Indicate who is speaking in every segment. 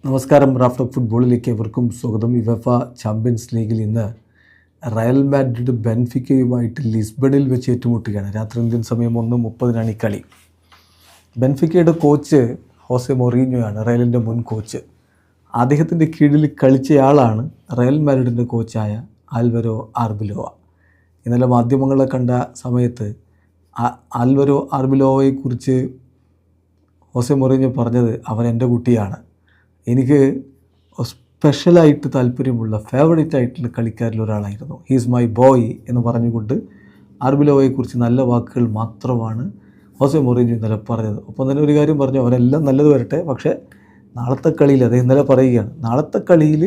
Speaker 1: നമസ്കാരം. റാഫ്റ്റർ ഫുട്ബോളിലേക്ക് എവർക്കും സ്വാഗതം. യുവേഫ ചാമ്പ്യൻസ് ലീഗിൽ ഇന്ന് റയൽ മാഡ്രിഡ് ബെൻഫിക്കയുമായിട്ട് ലിസ്ബണിൽ വെച്ച് ഏറ്റുമുട്ടുകയാണ്. രാത്രി ഇന്ത്യൻ സമയം 1:30 ഈ കളി. ബെൻഫിക്കയുടെ കോച്ച് ഹോസെ മൊറീഞ്ഞോയാണ്, റയലിൻ്റെ മുൻ കോച്ച്. അദ്ദേഹത്തിൻ്റെ കീഴിൽ കളിച്ചയാളാണ് റയൽ മാഡ്രിഡിൻ്റെ കോച്ചായ ആൽവരോ ആർബിലോവ. ഇന്നലെ മാധ്യമങ്ങളെ കണ്ട സമയത്ത് ആൽവരോ ആർബിലോവയെക്കുറിച്ച് ഹോസെ മൊറീഞ്ഞോ പറഞ്ഞത്, അവൻ എൻ്റെ കുട്ടിയാണ്, എനിക്ക് സ്പെഷ്യലായിട്ട് താല്പര്യമുള്ള ഫേവറേറ്റ് ആയിട്ടുള്ള കളിക്കാരിൽ ഒരാളായിരുന്നു, ഹീസ് മൈ ബോയ് എന്ന് പറഞ്ഞുകൊണ്ട് ആർബിലോവയെക്കുറിച്ച് നല്ല വാക്കുകൾ മാത്രമാണ് ഹോസെ മൊറീഞ്ഞോ ഇന്നലെ പറഞ്ഞത്. ഒപ്പം തന്നെ ഒരു കാര്യം പറഞ്ഞു, അവരെല്ലാം നല്ലത് വരട്ടെ, പക്ഷേ നാളത്തെ കളിയിൽ, അത് ഇന്നലെ പറയുകയാണ്, നാളത്തെ കളിയിൽ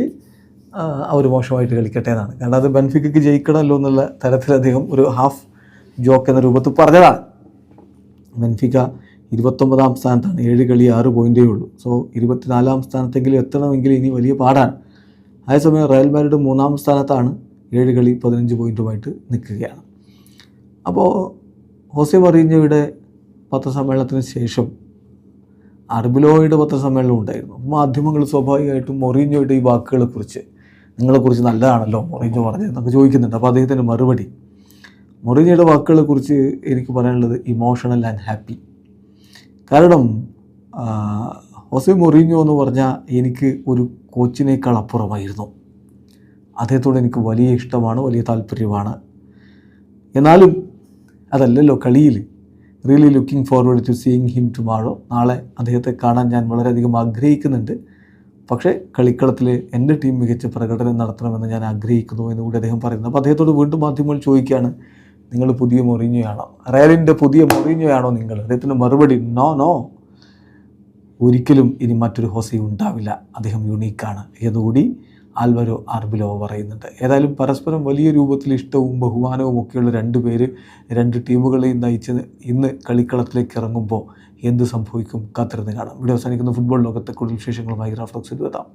Speaker 1: അവർ മോശമായിട്ട് കളിക്കട്ടെ എന്നാണ്. കാരണം അത് ബെൻഫിക്കയ്ക്ക് ജയിക്കണമല്ലോ എന്നുള്ള തരത്തിൽ അദ്ദേഹം ഒരു ഹാഫ് ജോക്ക് എന്ന രൂപത്തിൽ പറഞ്ഞതാണ്. ബെൻഫിക്ക 29ാം സ്ഥാനത്താണ്, 7 കളി 6 പോയിൻ്റേ ഉള്ളൂ. സോ 24ാം സ്ഥാനത്തെങ്കിലും എത്തണമെങ്കിൽ ഇനി വലിയ പാടാണ്. അതേസമയം റയൽ മാഡ്രിഡ് 3ാം സ്ഥാനത്താണ്, 7 കളി 15 പോയിൻറ്റുമായിട്ട് നിൽക്കുകയാണ്. അപ്പോൾ ഹോസെ മൊറീഞ്ഞോയുടെ പത്രസമ്മേളനത്തിന് ശേഷം ആർബിലോവയുടെ പത്രസമ്മേളനം ഉണ്ടായിരുന്നു. മാധ്യമങ്ങൾ സ്വാഭാവികമായിട്ടും മൊറീഞ്ഞോയുടെ ഈ വാക്കുകളെക്കുറിച്ച്, നിങ്ങളെക്കുറിച്ച് നല്ലതാണല്ലോ മൊറീഞ്ഞോ പറഞ്ഞതെന്നൊക്കെ ചോദിക്കുന്നുണ്ട്. അപ്പോൾ അദ്ദേഹത്തിൻ്റെ മറുപടി, മൊറീഞ്ഞോയുടെ വാക്കുകളെക്കുറിച്ച് എനിക്ക് പറയാനുള്ളത് ഇമോഷണൽ ആൻഡ് ഹാപ്പി. കാരണം ഹോസെ മൊറീഞ്ഞോ എന്ന് പറഞ്ഞാൽ എനിക്ക് ഒരു കോച്ചിനേക്കാൾ അപ്പുറമായിരുന്നു. അദ്ദേഹത്തോട് എനിക്ക് വലിയ ഇഷ്ടമാണ്, വലിയ താല്പര്യമാണ്. എന്നാലും അതല്ലല്ലോ കളിയിൽ. Really looking forward to seeing him tomorrow. നാളെ അദ്ദേഹത്തെ കാണാൻ ഞാൻ വളരെയധികം ആഗ്രഹിക്കുന്നുണ്ട്. പക്ഷേ കളിക്കളത്തിൽ എൻ്റെ ടീം മികച്ച പ്രകടനം നടത്തണമെന്ന് ഞാൻ ആഗ്രഹിക്കുന്നു എന്നുകൂടി അദ്ദേഹം പറയുന്നു. അപ്പോൾ അദ്ദേഹത്തോട് വീണ്ടും മാധ്യമങ്ങൾ ചോദിക്കുകയാണ്, നിങ്ങൾ പുതിയ മൊറീഞ്ഞോയാണോ, റയലിൻ്റെ പുതിയ മൊറീഞ്ഞോയാണോ നിങ്ങൾ? അദ്ദേഹത്തിൻ്റെ മറുപടി, നോ, ഒരിക്കലും ഇനി മറ്റൊരു ഹോസെ ഉണ്ടാവില്ല, അദ്ദേഹം യുണീക്കാണ് എന്നുകൂടി ആൽവരോ ആർബിലോവ പറയുന്നുണ്ട്. ഏതായാലും പരസ്പരം വലിയ രൂപത്തിൽ ഇഷ്ടവും ബഹുമാനവും ഒക്കെയുള്ള 2 പേര് 2 ടീമുകളെയും നയിച്ച് ഇന്ന് കളിക്കളത്തിലേക്ക് ഇറങ്ങുമ്പോൾ എന്ത് സംഭവിക്കും കാത്തിരുന്ന് കാണാം. ഇവിടെ അവസാനിക്കുന്ന ഫുട്ബോൾ ലോകത്തെ കൂടുതൽ വിശേഷങ്ങളുമായി റാഫ്റ്റോക്സിൽ എത്താം.